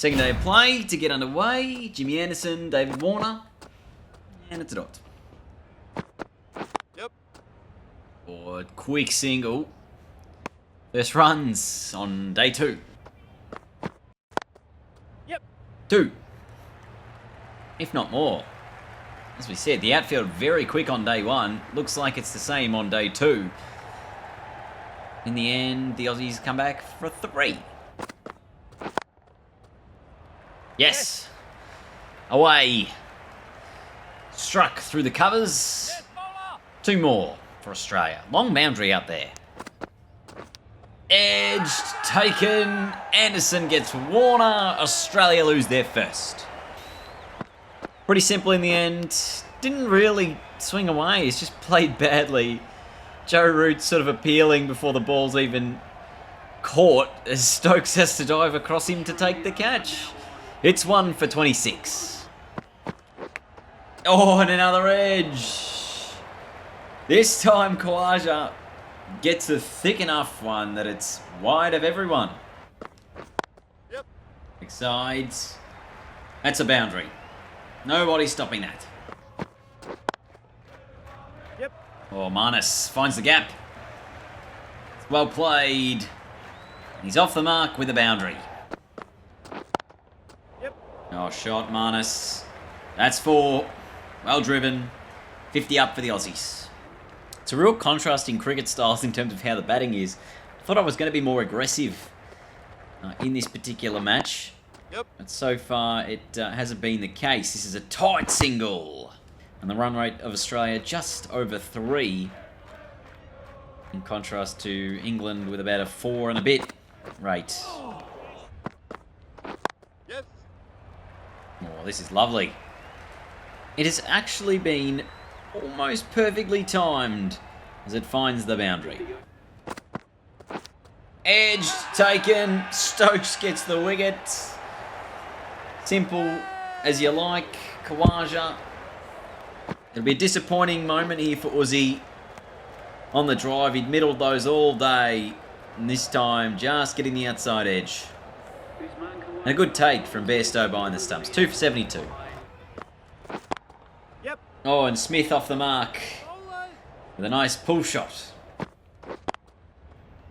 Second day of play to get underway. Jimmy Anderson, David Warner, and it's a dot. Yep. Or quick single. First runs on day 2. Yep. 2. If not more. As we said, the outfield very quick on day 1. Looks like it's the same on day 2. In the end, the Aussies come back for 3. Yes. Away. Struck through the covers. 2 more for Australia. Long boundary out there. Edged, taken. Anderson gets Warner. Australia lose their first. Pretty simple in the end. Didn't really swing away. He's just played badly. Joe Root sort of appealing before the ball's even caught as Stokes has to dive across him to take the catch. It's 1 for 26. Oh, and another edge. This time Kawaja gets a thick enough one that it's wide of everyone. Yep. Big sides. That's a boundary. Nobody's stopping that. Yep. Oh, Marnus finds the gap. It's well played. He's off the mark with a boundary. Yep. Oh, shot, Marnus. That's 4. Well driven. 50 up for the Aussies. It's a real contrast in cricket styles in terms of how the batting is. I thought I was going to be more aggressive in this particular match. Yep. But so far, it hasn't been the case. This is a tight single. And the run rate of Australia just over 3. In contrast to England with about a 4 and a bit rate. Yes. Oh, this is lovely. It has actually been almost perfectly timed as it finds the boundary. Edged, taken. Stokes gets the wicket. Simple as you like. Kawaja. It'll be a disappointing moment here for Uzi. On the drive, he'd middled those all day. And this time, just getting the outside edge. And a good take from Bairstow behind the stumps. 2 for 72. Yep. Oh, and Smith off the mark with a nice pull shot.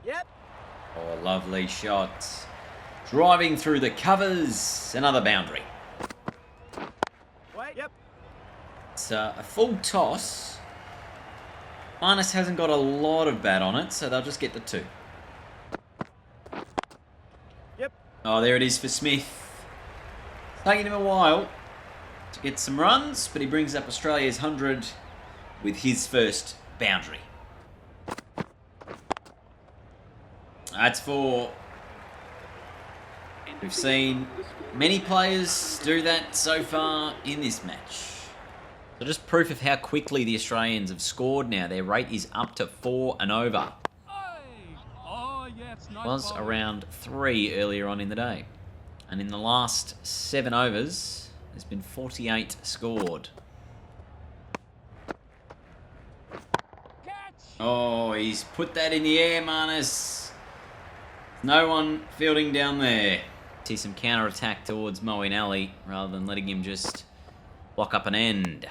Yep. Oh, lovely shot. Driving through the covers. Another boundary. Wait. Yep. It's a full toss. Marnus hasn't got a lot of bat on it, so they'll just get the 2. Yep. Oh, there it is for Smith. Taking him a while to get some runs, but he brings up Australia's 100 with his first boundary. That's 4. We've seen many players do that so far in this match. So just proof of how quickly the Australians have scored now. Their rate is up to 4 and over. It was around 3 earlier on in the day. And in the last 7 overs, there's been 48 scored. Oh, he's put that in the air, Marnus. No one fielding down there. See some counter-attack towards Moeen Ali rather than letting him just block up an end.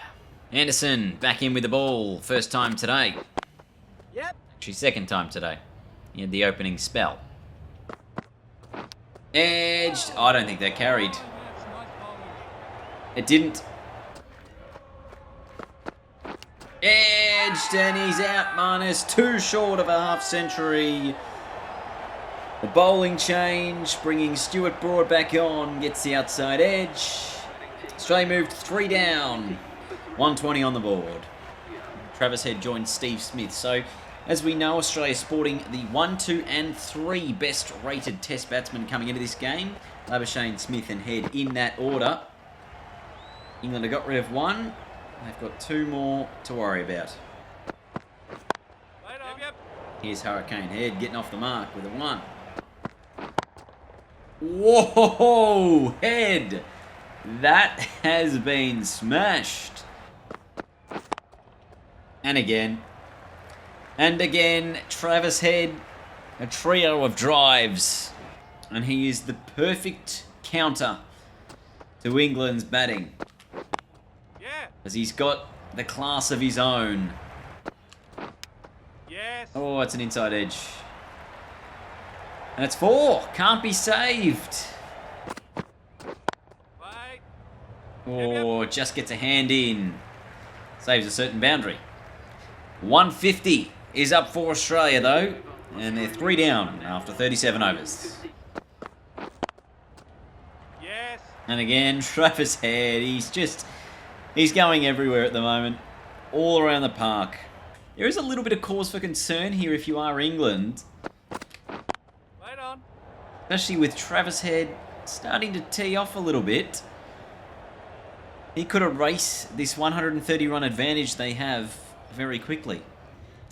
Anderson back in with the ball. First time today. Yep. Actually, second time today. He had the opening spell. Edged. Oh, I don't think that carried. It didn't. Edged, and he's out, Marnus. 2 short of a half century. The bowling change, bringing Stuart Broad back on, gets the outside edge. Australia moved 3 down. 120 on the board. Travis Head joined Steve Smith. So, as we know, Australia sporting the 1, 2 and 3 best rated test batsmen coming into this game. Labuschagne, Smith and Head in that order. England have got rid of 1. They've got 2 more to worry about. Yep. Here's Hurricane Head getting off the mark with a 1. Whoa, Head! That has been smashed. And again. And again, Travis Head, a trio of drives. And he is the perfect counter to England's batting. Yeah. As he's got the class of his own. Yes. Oh, it's an inside edge. And it's 4. Can't be saved. Wait. Oh, just gets a hand in. Saves a certain boundary. 150 is up for Australia, though. And they're 3 down after 37 overs. Yes. And again, Travis Head. He's going everywhere at the moment. All around the park. There is a little bit of cause for concern here if you are England. Wait on. Especially with Travis Head starting to tee off a little bit. He could erase this 130 run advantage they have very quickly.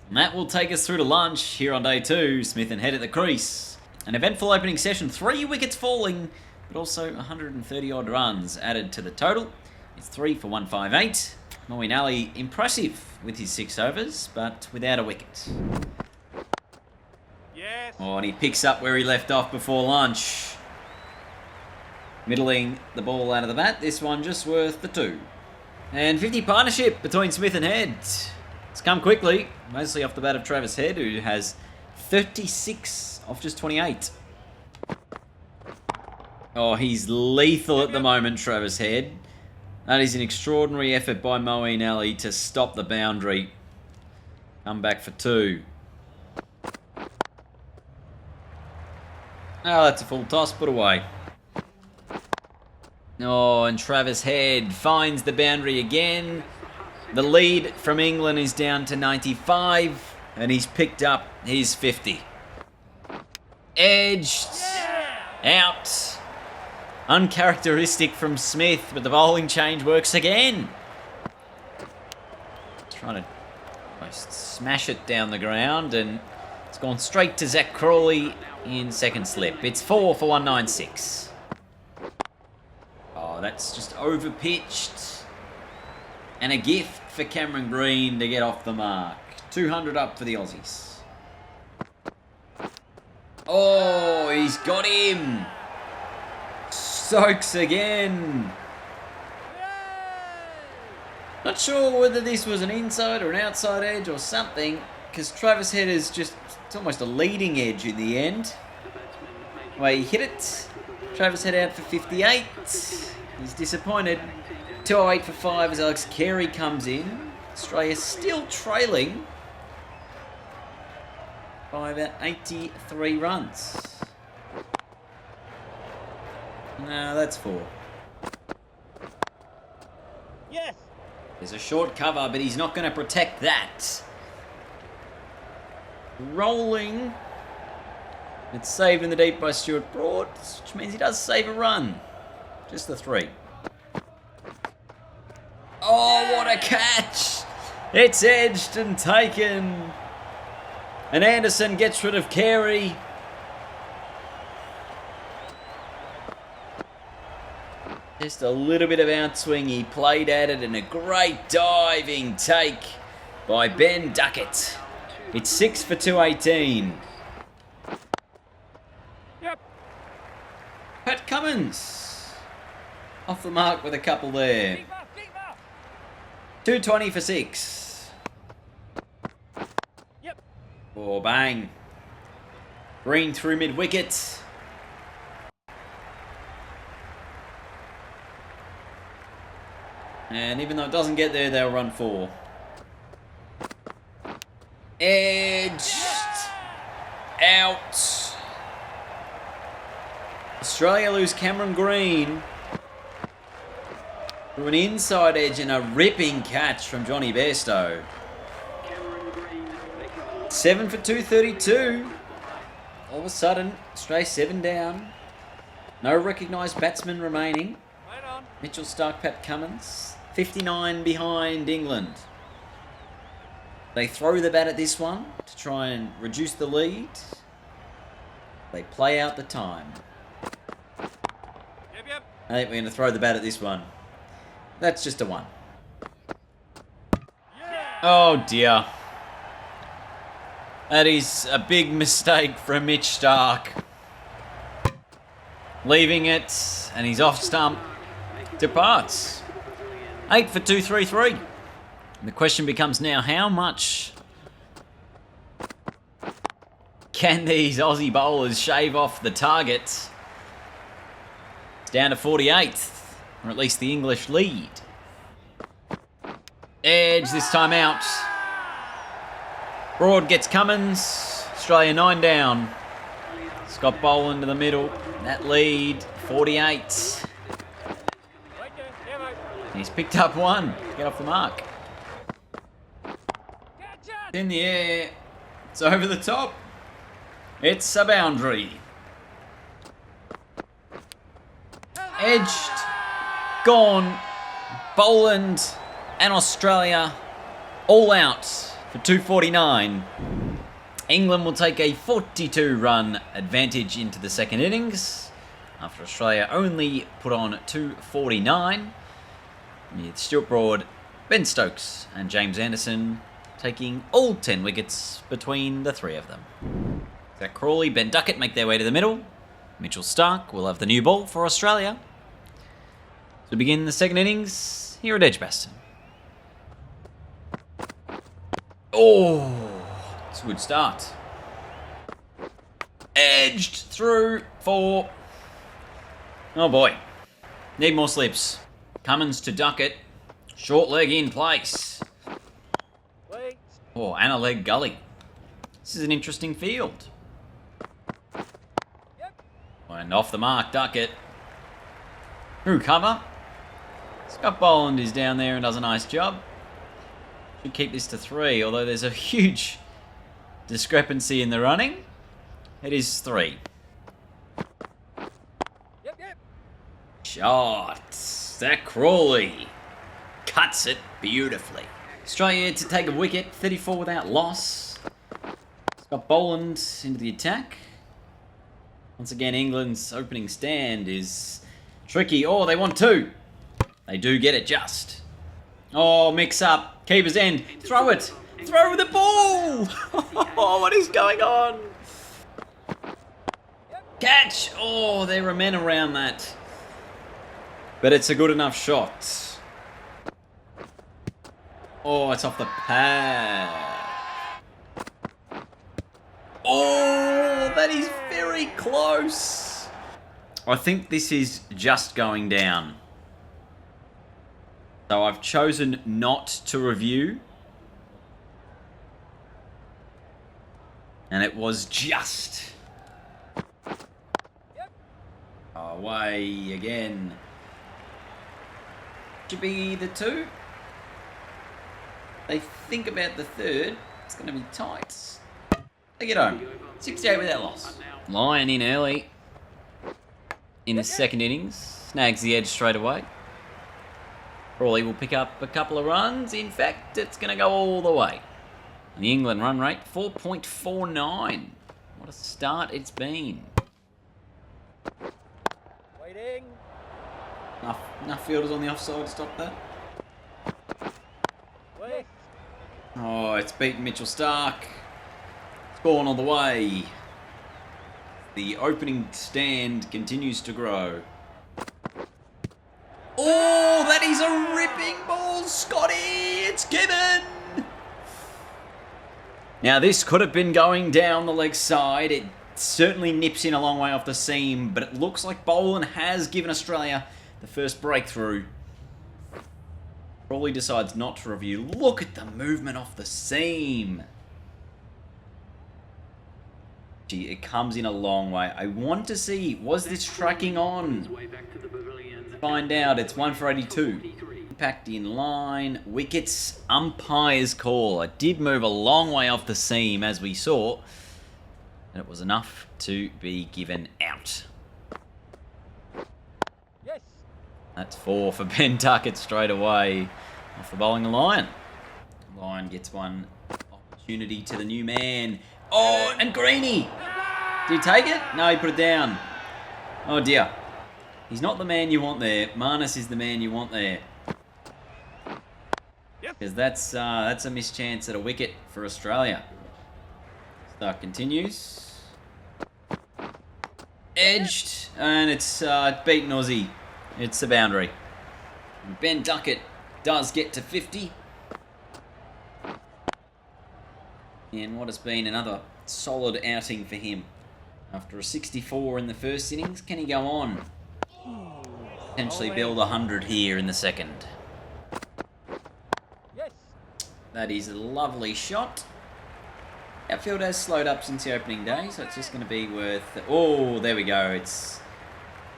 And that will take us through to lunch here on day 2. Smith and Head at the crease. An eventful opening session. 3 wickets falling, but also 130 odd runs added to the total. It's 3 for 158. Moeen Ali impressive with his 6 overs, but without a wicket. Yes. Oh, and he picks up where he left off before lunch. Middling the ball out of the bat. This one just worth the 2. And 50 partnership between Smith and Head. It's come quickly, mostly off the bat of Travis Head, who has 36 off just 28. Oh, he's lethal at the moment, Travis Head. That is an extraordinary effort by Moeen Ali to stop the boundary. Come back for 2. Oh, that's a full toss, put away. Oh, and Travis Head finds the boundary again. The lead from England is down to 95, and he's picked up his 50. Edged. Out. Uncharacteristic from Smith, but the bowling change works again. Trying to almost smash it down the ground, and it's gone straight to Zach Crawley in second slip. It's 4 for 196. Oh, that's just over-pitched. And a gift for Cameron Green to get off the mark. 200 up for the Aussies. Oh, he's got him. Stokes again. Not sure whether this was an inside or an outside edge or something, because Travis Head is just, it's almost a leading edge in the end. Way he hit it. Travis Head out for 58. He's disappointed. 208 for 5 as Alex Carey comes in. Australia still trailing by about 83 runs. No, that's 4. Yes. There's a short cover, but he's not going to protect that. Rolling. It's saved in the deep by Stuart Broad, which means he does save a run. Just the 3. Oh, what a catch! It's edged and taken. And Anderson gets rid of Carey. Just a little bit of outswing. He played at it, and a great diving take by Ben Duckett. It's 6 for 218. Yep. Pat Cummins off the mark with a couple there. 220 for 6. Yep. Oh, bang. Green through mid-wicket. And even though it doesn't get there, they'll run 4. Edged. Out. Australia lose Cameron Green through an inside edge and a ripping catch from Johnny Bairstow. 7 for 232. All of a sudden, Australia 7 down. No recognised batsman remaining. Wait on. Mitchell Stark, Pat Cummins. 59 behind England. They throw the bat at this one to try and reduce the lead. They play out the time. Yep. I think we're going to throw the bat at this one. That's just a 1. Yeah. Oh dear. That is a big mistake from Mitch Stark. leaving it, and he's off stump. Departs. 8 for 2-3-3. The question becomes now, how much can these Aussie bowlers shave off the target? It's down to 48, or at least the English lead. Edge this time out. Broad gets Cummins. Australia 9 down. Scott Boland to the middle. That lead, 48. He's picked up one. Get off the mark. In the air. It's over the top. It's a boundary. Edged. Gone. Boland and Australia all out for 249. England will take a 42-run advantage into the second innings after Australia only put on 249. With Stuart Broad, Ben Stokes and James Anderson taking all 10 wickets between the three of them. Zach Crawley, Ben Duckett make their way to the middle. Mitchell Starc will have the new ball for Australia. To begin the second innings here at Edgbaston. Oh, it's a good start. Edged through for... Oh boy. Need more slips. Cummins to Duckett. Short leg in place. Oh, and a leg gully. This is an interesting field. And off the mark, Duckett. Through cover. Scott Boland is down there and does a nice job. Should keep this to 3, although there's a huge discrepancy in the running. It is 3. Shot. Zach Crawley cuts it beautifully. Australia to take a wicket, 34 without loss. Scott Boland into the attack. Once again, England's opening stand is tricky. Oh, they want 2. They do get it just. Oh, mix up. Keeper's end. Throw it. Throw the ball. Oh, what is going on? Catch. Oh, there are men around that. But it's a good enough shot. Oh, it's off the pad. Oh, that is very close. I think this is just going down. So I've chosen not to review. And it was just. Away again. Should be the 2. They think about the 3rd. It's going to be tight. They get home. 68 without loss. Lyon in early. In the second innings. Snags the edge straight away. Crawley will pick up a couple of runs. In fact, it's going to go all the way. The England run rate, 4.49. What a start it's been. Waiting. Enough fielders on the offside to stop that. Wait. Oh, it's beaten Mitchell Starc. It's gone all the way. The opening stand continues to grow. Oh, that is a ripping ball, Scotty! It's given! Now, this could have been going down the leg side. It certainly nips in a long way off the seam, but it looks like Boland has given Australia the first breakthrough. Crawley decides not to review. Look at the movement off the seam. Gee, it comes in a long way. I want to see, was this tracking on? Find out. It's 1 for 82. Impact in line. Wickets. Umpire's call. It did move a long way off the seam, as we saw. And it was enough to be given out. Yes. That's 4 for Ben Duckett straight away off the bowling line. Lyon gets one opportunity to the new man. Oh, and Greeny! Did he take it? No, he put it down. Oh dear. He's not the man you want there. Marnus is the man you want there. Because that's a missed chance at a wicket for Australia. Starc continues. edged, and it's beaten Aussie. It's the boundary. Ben Duckett does get to 50. And what has been another solid outing for him. After a 64 in the first innings, can he go on? Potentially build 100 here in the second. Yes. That is a lovely shot. Outfield has slowed up since the opening day, so it's just going to be worth... Oh, there we go. It's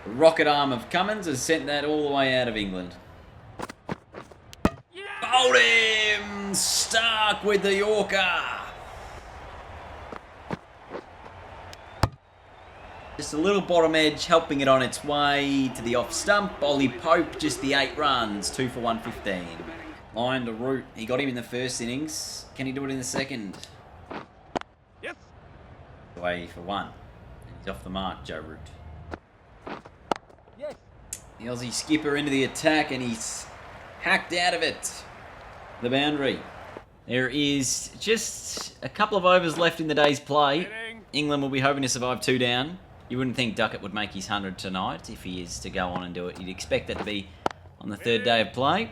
the rocket arm of Cummins has sent that all the way out of England. Yeah. Bowled him! Stark with the Yorker. Just a little bottom edge, helping it on its way to the off stump. Ollie Pope, just the 8 runs, 2 for 115. Line to Root. He got him in the first innings. Can he do it in the second? Yes. Away for 1. And he's off the mark, Joe Root. Yes. The Aussie skipper into the attack, and he's hacked out of it. The boundary. There is just a couple of overs left in the day's play. Hitting. England will be hoping to survive 2 down. You wouldn't think Duckett would make his 100 tonight if he is to go on and do it. You'd expect that to be on the 3rd day of play.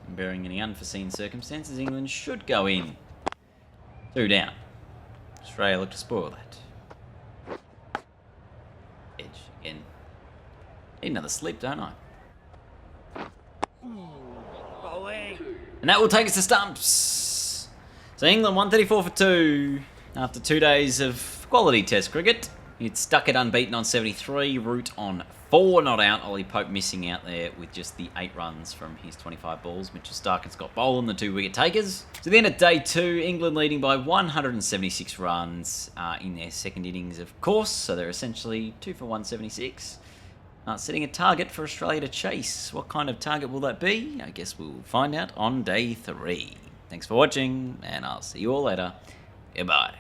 And bearing any unforeseen circumstances, England should go in 2 down. Australia look to spoil that. Edge again. Need another slip, don't I? Bowling. And that will take us to stumps. So England 134 for 2 after 2 days of quality Test cricket. It's Duckett unbeaten on 73, Root on 4 not out. Ollie Pope missing out there with just the 8 runs from his 25 balls. Mitchell Stark and Scott Boland, the 2 wicket takers. So then at day 2, England leading by 176 runs in their second innings, of course. So they're essentially 2 for 176. Setting a target for Australia to chase. What kind of target will that be? I guess we'll find out on day 3. Thanks for watching, and I'll see you all later. Goodbye.